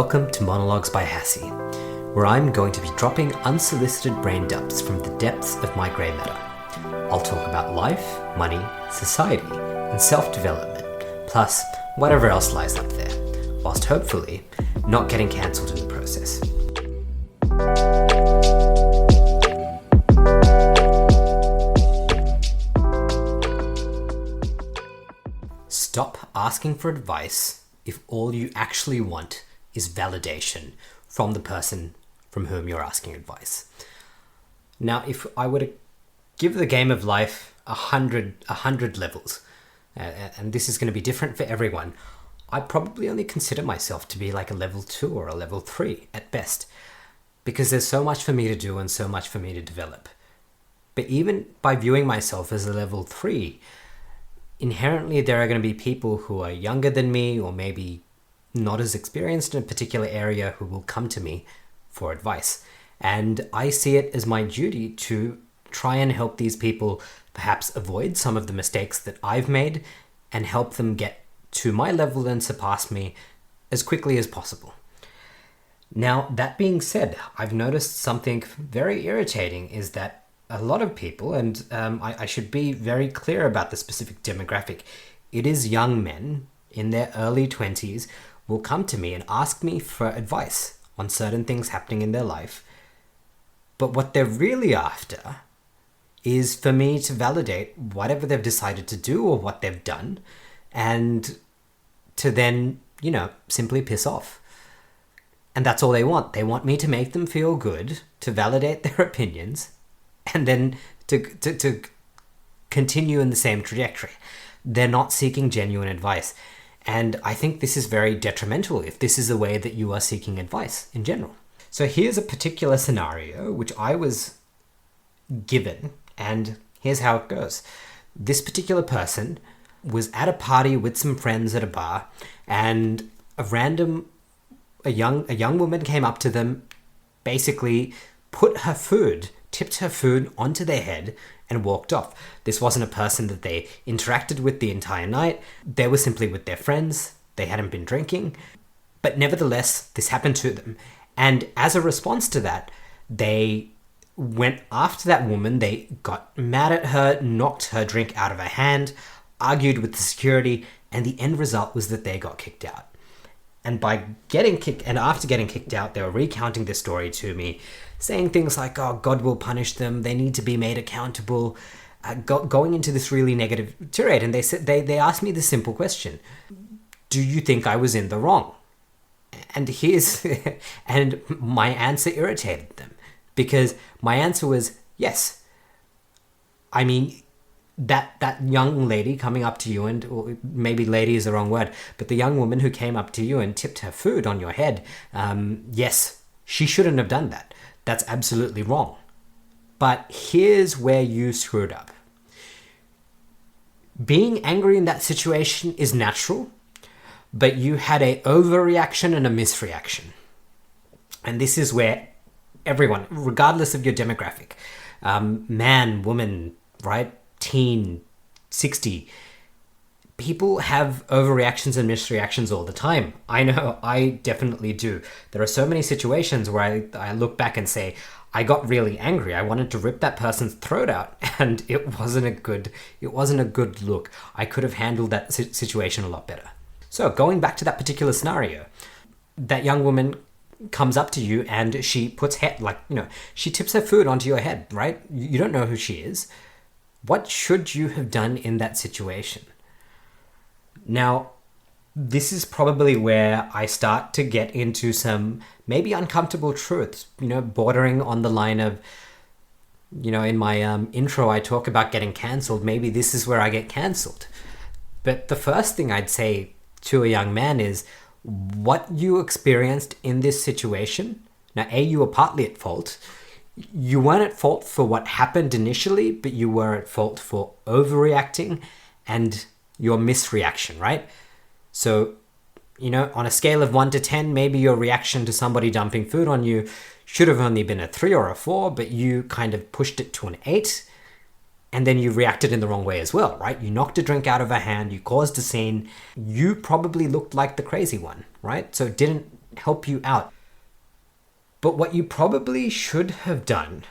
Welcome to Monologues by Hassie, where I'm going to be dropping unsolicited brain dumps from the depths of my grey matter. I'll talk about life, money, society, and self-development, plus whatever else lies up there, whilst hopefully not getting cancelled in the process. Stop asking for advice if all you actually want is validation from the person from whom you're asking advice. Now, if I were to give the game of life 100 levels, and this is going to be different for everyone, I probably only consider myself to be like a level 2 or a level 3 at best, because there's so much for me to do and so much for me to develop. But even by viewing myself as a level 3, inherently there are going to be people who are younger than me or maybe not as experienced in a particular area who will come to me for advice. And I see it as my duty to try and help these people perhaps avoid some of the mistakes that I've made and help them get to my level and surpass me as quickly as possible. Now, that being said, I've noticed something very irritating is that a lot of people, and I should be very clear about the specific demographic, it is young men in their early 20s will come to me and ask me for advice on certain things happening in their life. But what they're really after is for me to validate whatever they've decided to do or what they've done, and to then, simply piss off. And that's all they want. They want me to make them feel good, to validate their opinions, and then to continue in the same trajectory. They're not seeking genuine advice. And I think this is very detrimental if this is the way that you are seeking advice in general. So here's a particular scenario which I was given, and here's how it goes. This particular person was at a party with some friends at a bar, and a young woman came up to them, basically tipped her food onto their head and walked off. This wasn't a person that they interacted with the entire night. They were simply with their friends. They hadn't been drinking. But nevertheless, this happened to them. And as a response to that, they went after that woman. They got mad at her, knocked her drink out of her hand, argued with the security, and the end result was that they got kicked out. And after getting kicked out, they were recounting this story to me, saying things like, "Oh, God will punish them. They need to be made accountable," going into this really negative tirade. And they asked me the simple question: "Do you think I was in the wrong?" And and my answer irritated them, because my answer was yes. I mean, that young lady coming up to you, or maybe lady is the wrong word, but the young woman who came up to you and tipped her food on your head, yes, she shouldn't have done that. That's absolutely wrong. But here's where you screwed up. Being angry in that situation is natural, but you had an overreaction and a misreaction. And this is where everyone, regardless of your demographic, man, woman, right, teen, 60, people have overreactions and misreactions all the time. I know, I definitely do. There are so many situations where I look back and say, I got really angry. I wanted to rip that person's throat out, and it wasn't a good look. I could have handled that situation a lot better. So going back to that particular scenario, that young woman comes up to you and she she tips her food onto your head, right? You don't know who she is. What should you have done in that situation? Now, this is probably where I start to get into some maybe uncomfortable truths, bordering on the line of, in my intro, I talk about getting cancelled. Maybe this is where I get cancelled. But the first thing I'd say to a young man is what you experienced in this situation. Now, you were partly at fault. You weren't at fault for what happened initially, but you were at fault for overreacting and your misreaction, right? So, on a scale of 1 to 10, maybe your reaction to somebody dumping food on you should have only been a 3 or a 4, but you kind of pushed it to an 8. And then you reacted in the wrong way as well, right? You knocked a drink out of her hand, you caused a scene. You probably looked like the crazy one, right? So it didn't help you out. But what you probably should have done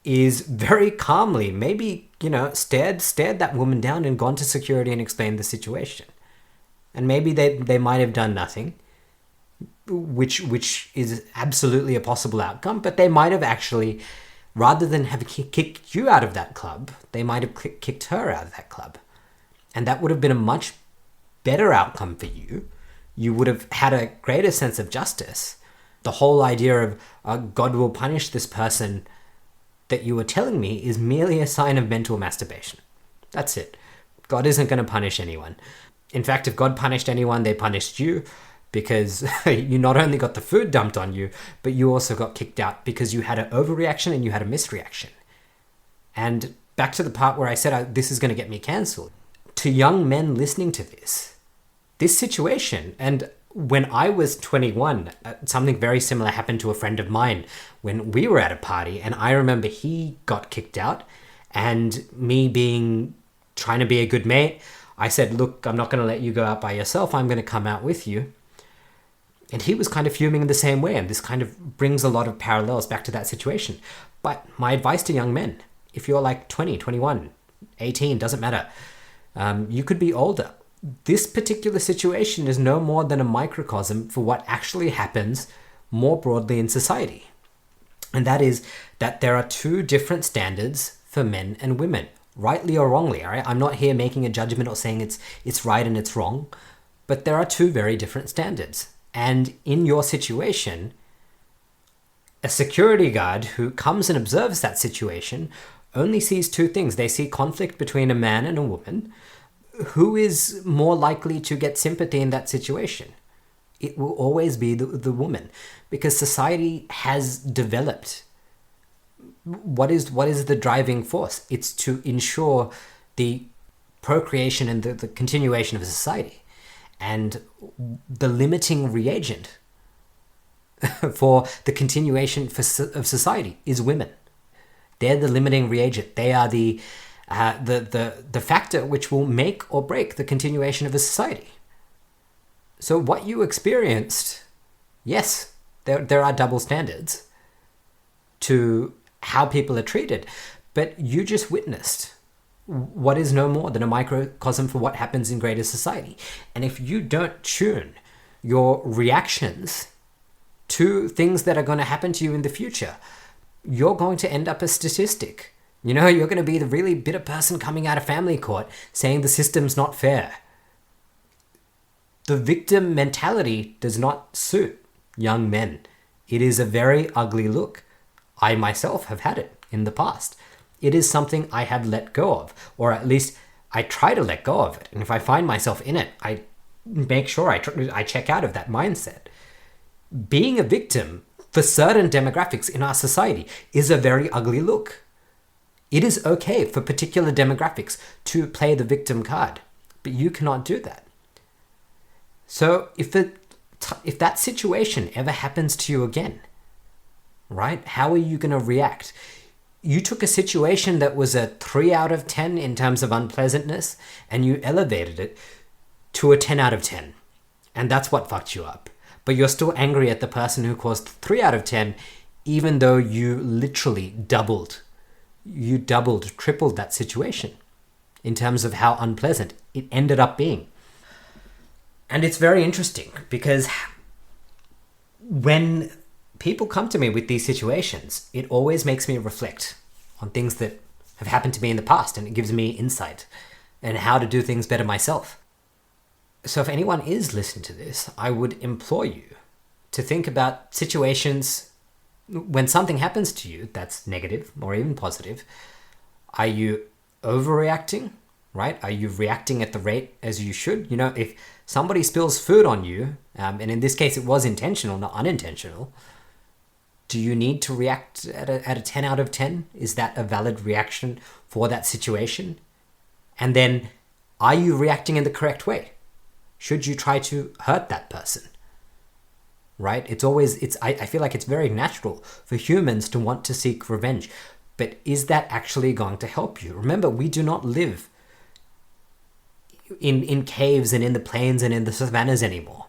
is very calmly, maybe, stared that woman down and gone to security and explained the situation. And maybe they might have done nothing, which is absolutely a possible outcome, but they might have actually, rather than have kicked you out of that club, they might have kicked her out of that club. And that would have been a much better outcome for you. You would have had a greater sense of justice. The whole idea of God will punish this person that you were telling me is merely a sign of mental masturbation. That's it. God isn't going to punish anyone. In fact, if God punished anyone, they punished you, because you not only got the food dumped on you, but you also got kicked out because you had an overreaction and you had a misreaction. And back to the part where I said this is going to get me cancelled. To young men listening to this situation, and when I was 21, something very similar happened to a friend of mine when we were at a party, and I remember he got kicked out, and me trying to be a good mate, I said, look, I'm not going to let you go out by yourself. I'm going to come out with you. And he was kind of fuming in the same way, and this kind of brings a lot of parallels back to that situation. But my advice to young men, if you're like 20, 21, 18, doesn't matter. You could be older. This particular situation is no more than a microcosm for what actually happens more broadly in society. And that is that there are two different standards for men and women, rightly or wrongly. All right? I'm not here making a judgment or saying it's right and it's wrong, but there are two very different standards. And in your situation, a security guard who comes and observes that situation only sees two things. They see conflict between a man and a woman. Who is more likely to get sympathy in that situation? It will always be the woman, because society has developed. What is the driving force? It's to ensure the procreation and the continuation of a society. And the limiting reagent for the continuation of society is women. They're the limiting reagent. They are the factor which will make or break the continuation of a society. So what you experienced, yes, there are double standards to how people are treated, but you just witnessed what is no more than a microcosm for what happens in greater society. And if you don't tune your reactions to things that are going to happen to you in the future, you're going to end up a statistic. You're going to be the really bitter person coming out of family court saying the system's not fair. The victim mentality does not suit young men. It is a very ugly look. I myself have had it in the past. It is something I have let go of, or at least I try to let go of it. And if I find myself in it, I make sure I check out of that mindset. Being a victim for certain demographics in our society is a very ugly look. It is okay for particular demographics to play the victim card, but you cannot do that. So if that situation ever happens to you again, right, how are you going to react? You took a situation that was a 3 out of 10 in terms of unpleasantness, and you elevated it to a 10 out of 10. And that's what fucked you up. But you're still angry at the person who caused 3 out of 10, even though you literally tripled that situation in terms of how unpleasant it ended up being. And it's very interesting because when people come to me with these situations, it always makes me reflect on things that have happened to me in the past, and it gives me insight and how to do things better myself. So if anyone is listening to this, I would implore you to think about situations when something happens to you that's negative or even positive. Are you overreacting, right? Are you reacting at the rate as you should? If somebody spills food on you, and in this case it was intentional, not unintentional, do you need to react at a 10 out of 10? Is that a valid reaction for that situation? And then, are you reacting in the correct way? Should you try to hurt that person? Right? I feel like it's very natural for humans to want to seek revenge. But is that actually going to help you? Remember, we do not live in caves and in the plains and in the savannas anymore.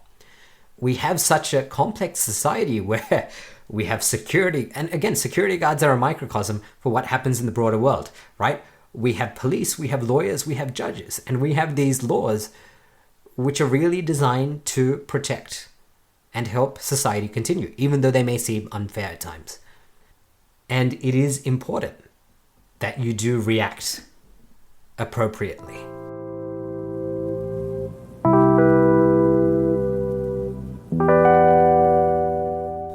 we have such a complex society where we have security, and again, security guards are a microcosm for what happens in the broader world, right? We have police, we have lawyers, we have judges, and we have these laws which are really designed to protect and help society continue, even though they may seem unfair at times. And it is important that you do react appropriately.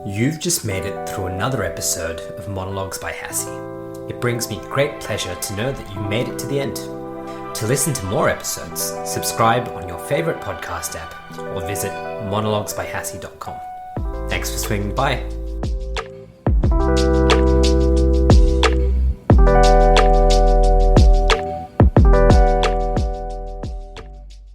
You've just made it through another episode of Monologues by Hassie. It brings me great pleasure to know that you made it to the end. To listen to more episodes, subscribe on your favorite podcast app or visit monologuesbyhassie.com. Thanks for swinging by.